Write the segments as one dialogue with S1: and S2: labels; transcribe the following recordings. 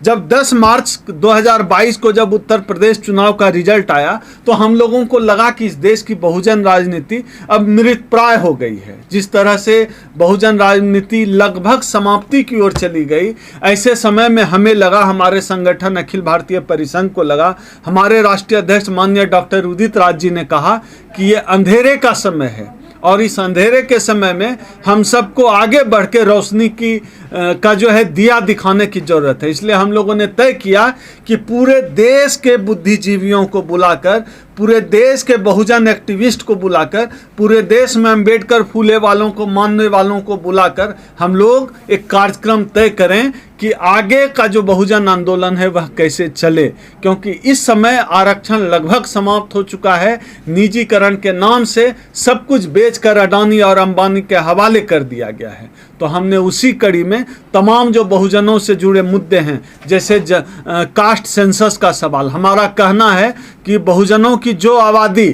S1: जब 10 मार्च 2022 को जब उत्तर प्रदेश चुनाव का रिजल्ट आया तो हम लोगों को लगा कि इस देश की बहुजन राजनीति अब मृतप्राय हो गई है। जिस तरह से बहुजन राजनीति लगभग समाप्ति की ओर चली गई, ऐसे समय में हमें लगा, हमारे संगठन अखिल भारतीय परिसंघ को लगा, हमारे राष्ट्रीय अध्यक्ष माननीय डॉक्टर उदित राज जी ने कहा कि ये अंधेरे का समय है और इस अंधेरे के समय में हम सबको आगे बढ़ के रोशनी का जो है दिया दिखाने की ज़रूरत है। इसलिए हम लोगों ने तय किया कि पूरे देश के बुद्धिजीवियों को बुलाकर, पूरे देश के बहुजन एक्टिविस्ट को बुलाकर, पूरे देश में अम्बेडकर फूले वालों को मानने वालों को बुलाकर हम लोग एक कार्यक्रम तय करें कि आगे का जो बहुजन आंदोलन है वह कैसे चले, क्योंकि इस समय आरक्षण लगभग समाप्त हो चुका है। निजीकरण के नाम से सब कुछ बेचकर अडानी और अंबानी के हवाले कर दिया गया है। तो हमने उसी कड़ी में तमाम जो बहुजनों से जुड़े मुद्दे हैं, जैसे कास्ट सेंसस का सवाल, हमारा कहना है कि बहुजनों की जो आबादी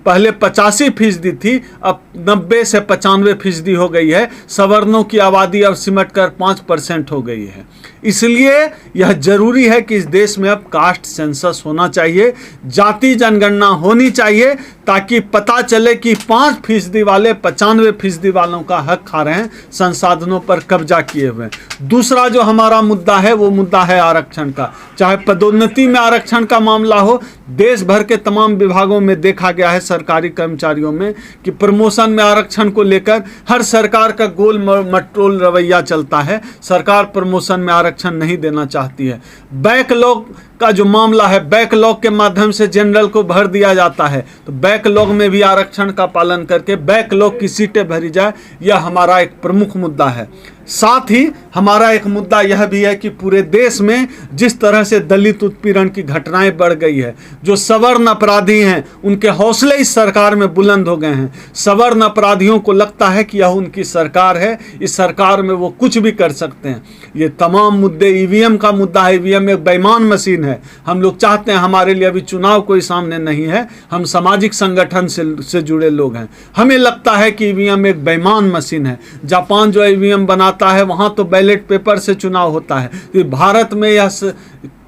S1: पहले 85% थी, अब 90 से 95% हो गई है। सवर्णों की आबादी अब सिमट कर 5% हो गई है। इसलिए यह जरूरी है कि इस देश में अब कास्ट सेंसस होना चाहिए, जाति जनगणना होनी चाहिए, ताकि पता चले कि 5% वाले 95% वालों का हक खा रहे हैं, संसाधनों पर कब्जा किए हुए। दूसरा जो हमारा मुद्दा है वो मुद्दा है आरक्षण का। चाहे पदोन्नति में आरक्षण का मामला हो, देश भर के तमाम विभागों में देखा गया है सरकारी कर्मचारियों में कि प्रमोशन में आरक्षण को लेकर हर सरकार का गोल मटोल रवैया चलता है। सरकार प्रमोशन में आरक्षण नहीं देना चाहती है। बैकलॉग का जो मामला है, बैकलॉग के माध्यम से जनरल को भर दिया जाता है, तो बैकलॉग में भी आरक्षण का पालन करके बैकलॉग की सीटें भरी जाए, यह हमारा एक प्रमुख मुद्दा है। साथ ही हमारा एक मुद्दा यह भी है कि पूरे देश में जिस तरह से दलित उत्पीड़न की घटनाएं बढ़ गई है, जो सवर्ण अपराधी हैं उनके हौसले इस सरकार में बुलंद हो गए हैं। सवर्ण अपराधियों को लगता है कि यह उनकी सरकार है, इस सरकार में वो कुछ भी कर सकते हैं। ये तमाम मुद्दे, ईवीएम का मुद्दा है, ईवीएम एक बेईमान मशीन है। हम लोग चाहते हैं, हमारे लिए अभी चुनाव कोई सामने नहीं है, हम सामाजिक संगठन से जुड़े लोग हैं, हमें लगता है कि ईवीएम एक बेईमान मशीन है। जापान जो ईवीएम बनाता है वहां तो बैलेट पेपर से चुनाव होता है, तो भारत में यह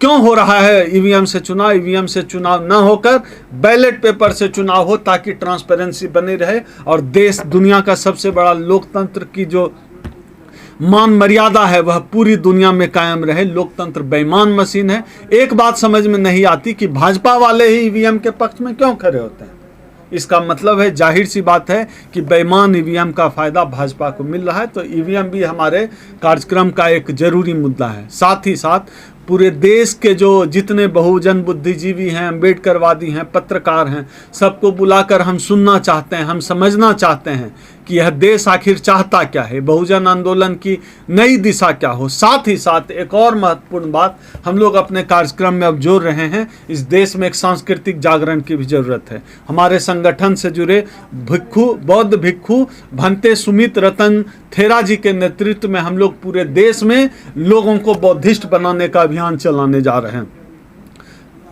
S1: क्यों हो रहा है ईवीएम से चुनाव? ईवीएम से चुनाव न होकर बैलेट पेपर से चुनाव हो, ताकि ट्रांसपेरेंसी बनी रहे और देश दुनिया का सबसे बड़ा लोकतंत्र की जो मान मर्यादा है वह पूरी दुनिया में कायम रहे। लोकतंत्र बेईमान मशीन है। एक बात समझ में नहीं आती कि भाजपा वाले ही ईवीएम के पक्ष में क्यों खड़े होते हैं। इसका मतलब है, जाहिर सी बात है कि बेईमान ईवीएम का फायदा भाजपा को मिल रहा है। तो ईवीएम भी हमारे कार्यक्रम का एक जरूरी मुद्दा है। साथ ही साथ पूरे देश के जो जितने बहुजन बुद्धिजीवी हैं, अम्बेडकरवादी हैं, पत्रकार हैं, सबको बुलाकर हम सुनना चाहते हैं, हम समझना चाहते हैं कि यह देश आखिर चाहता क्या है, बहुजन आंदोलन की नई दिशा क्या हो। साथ ही साथ एक और महत्वपूर्ण बात हम लोग अपने कार्यक्रम में अब जोड़ रहे हैं, इस देश में एक सांस्कृतिक जागरण की भी जरूरत है। हमारे संगठन से जुड़े भिक्षु, बौद्ध भिक्षु भंते सुमित रतन थेरा जी के नेतृत्व में हम लोग पूरे देश में लोगों को बौद्धिस्ट बनाने का अभियान चलाने जा रहे हैं।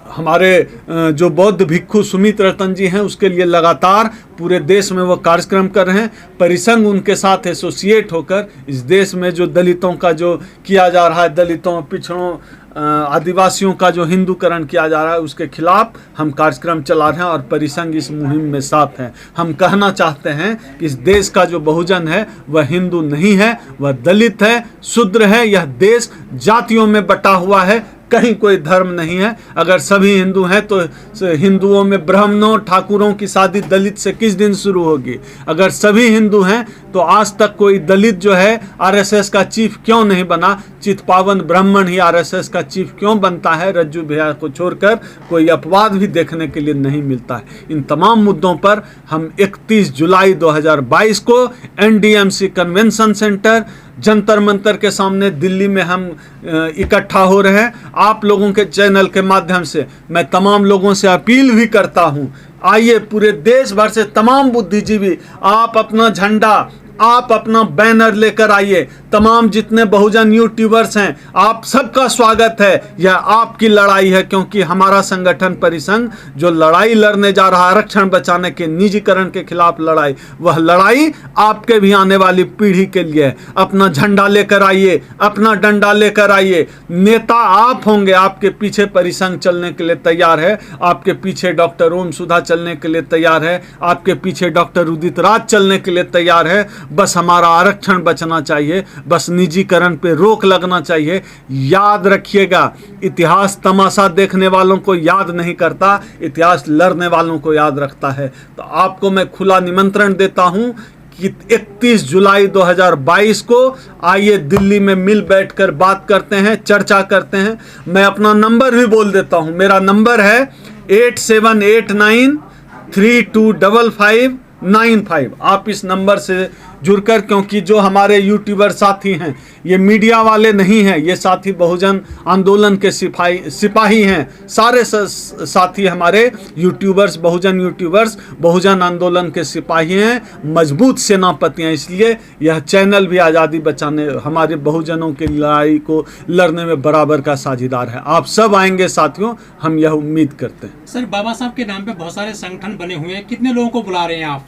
S1: हमारे जो बौद्ध भिक्षु सुमित रतन जी हैं, उसके लिए लगातार पूरे देश में वो कार्यक्रम कर रहे हैं। परिसंघ उनके साथ एसोसिएट होकर इस देश में जो दलितों का जो किया जा रहा है, दलितों, पिछड़ों, आदिवासियों का जो हिंदूकरण किया जा रहा है, उसके खिलाफ हम कार्यक्रम चला रहे हैं और परिसंघ इस मुहिम में साथ हैं। हम कहना चाहते हैं कि इस देश का जो बहुजन है वह हिंदू नहीं है, वह दलित है, शूद्र है। यह देश जातियों में बटा हुआ है, कहीं कोई धर्म नहीं है। अगर सभी हिंदू हैं तो हिंदुओं में ब्राह्मणों, ठाकुरों की शादी दलित से किस दिन शुरू होगी? अगर सभी हिंदू हैं तो आज तक कोई दलित जो है आरएसएस का चीफ क्यों नहीं बना? चितपावन ब्राह्मण ही आरएसएस का चीफ क्यों बनता है? रज्जू भैया को छोड़कर कोई अपवाद भी देखने के लिए नहीं मिलता है। इन तमाम मुद्दों पर हम 31 जुलाई 2022 को NDMC convention centre Jantar Mantar के सामने दिल्ली में हम इकट्ठा हो रहे हैं। आप लोगों के चैनल के माध्यम से मैं तमाम लोगों से अपील भी करता हूं, आइए पूरे देश भर से तमाम बुद्धिजीवी आप अपना झंडा, आप अपना बैनर लेकर आइए, तमाम जितने बहुजन यूट्यूबर्स हैं, आप सबका स्वागत है। यह आपकी लड़ाई है, क्योंकि हमारा संगठन परिसंघ जो लड़ाई लड़ने जा रहा है आरक्षण बचाने के निजीकरण के खिलाफ लड़ाई, वह लड़ाई आपके भी आने वाली पीढ़ी के लिए है। अपना झंडा लेकर आइए, अपना डंडा लेकर आइए। नेता आप होंगे, आपके पीछे परिसंघ चलने के लिए तैयार है, आपके पीछे डॉक्टर ओम सुधा चलने के लिए तैयार है, आपके पीछे डॉक्टर उदित राज चलने के लिए तैयार है। बस हमारा आरक्षण बचना चाहिए, बस निजीकरण पे रोक लगना चाहिए। याद रखिएगा, इतिहास तमाशा देखने वालों को याद नहीं करता, इतिहास लड़ने वालों को याद रखता है। तो आपको मैं खुला निमंत्रण देता हूं कि 31 जुलाई 2022 को आइए दिल्ली में मिल बैठकर बात करते हैं, चर्चा करते हैं। मैं अपना नंबर भी बोल देता हूं, मेरा नंबर है 8789325595। आप इस नंबर से जुड़कर, क्योंकि जो हमारे यूट्यूबर साथी हैं ये मीडिया वाले नहीं हैं, ये साथी बहुजन आंदोलन के सिपाही हैं। सारे साथी हमारे यूट्यूबर्स, बहुजन यूट्यूबर्स बहुजन आंदोलन के सिपाही हैं, मजबूत सेनापति हैं। इसलिए यह चैनल भी आज़ादी बचाने, हमारे बहुजनों की लड़ाई को लड़ने में बराबर का साझीदार है। आप सब आएंगे साथियों, हम यह उम्मीद करते हैं।
S2: सर, बाबा साहब के नाम पे बहुत सारे संगठन बने हुए हैं, कितने लोगों को बुला रहे हैं आप?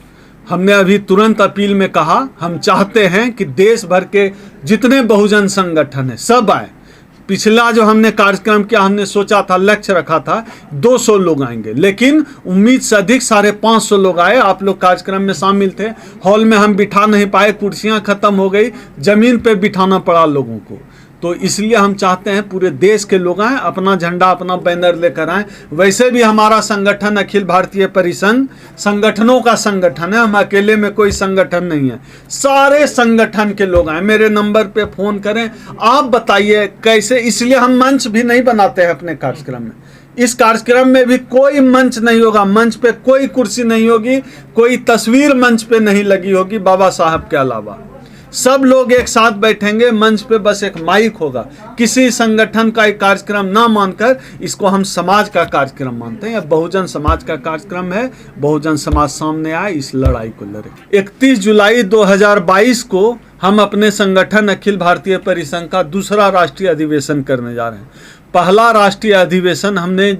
S1: हमने अभी तुरंत अपील में कहा, हम चाहते हैं कि देश भर के जितने बहुजन संगठन हैं सब आए। पिछला जो हमने कार्यक्रम किया, हमने सोचा था, लक्ष्य रखा था 200 लोग आएंगे, लेकिन उम्मीद से अधिक 550 लोग आए। आप लोग कार्यक्रम में शामिल थे। हॉल में हम बिठा नहीं पाए, कुर्सियां खत्म हो गई, जमीन पे बिठाना पड़ा लोगों को। तो इसलिए हम चाहते हैं पूरे देश के लोग आएँ, अपना झंडा, अपना बैनर लेकर आएँ। वैसे भी हमारा संगठन अखिल भारतीय परिसंघ संगठनों का संगठन है, हम अकेले में कोई संगठन नहीं है। सारे संगठन के लोग आएँ, मेरे नंबर पे फ़ोन करें, आप बताइए कैसे। इसलिए हम मंच भी नहीं बनाते हैं अपने कार्यक्रम में। इस कार्यक्रम में भी कोई मंच नहीं होगा, मंच पे कोई कुर्सी नहीं होगी, कोई तस्वीर मंच पे नहीं लगी होगी बाबा साहब के अलावा। सब लोग एक साथ बैठेंगे, मंच पे बस एक माइक होगा। किसी संगठन का एक कार्यक्रम ना मानकर इसको हम समाज का कार्यक्रम मानते हैं। यह बहुजन समाज का कार्यक्रम है। बहुजन समाज सामने आए, इस लड़ाई को लड़े। 31 जुलाई 2022 को हम अपने संगठन अखिल भारतीय परिसंघ का दूसरा राष्ट्रीय अधिवेशन करने जा रहे हैं। पहला राष्ट्रीय अधिवेशन हमने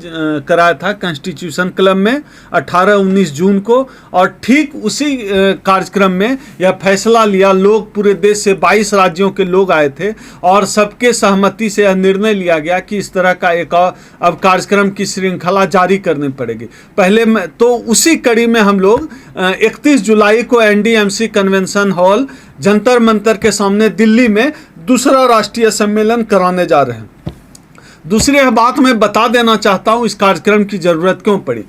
S1: कराया था कॉन्स्टिट्यूशन क्लब में 18-19 जून को, और ठीक उसी कार्यक्रम में यह फैसला लिया। लोग पूरे देश से 22 राज्यों के लोग आए थे और सबके सहमति से यह निर्णय लिया गया कि इस तरह का एक अब कार्यक्रम की श्रृंखला जारी करनी पड़ेगी। पहले में तो उसी कड़ी में हम लोग 31 जुलाई को NDMC convention hall Jantar Mantar के सामने दिल्ली में दूसरा राष्ट्रीय सम्मेलन कराने जा रहे हैं। दूसरी बात मैं बता देना चाहता हूँ, इस कार्यक्रम की ज़रूरत क्यों पड़ी।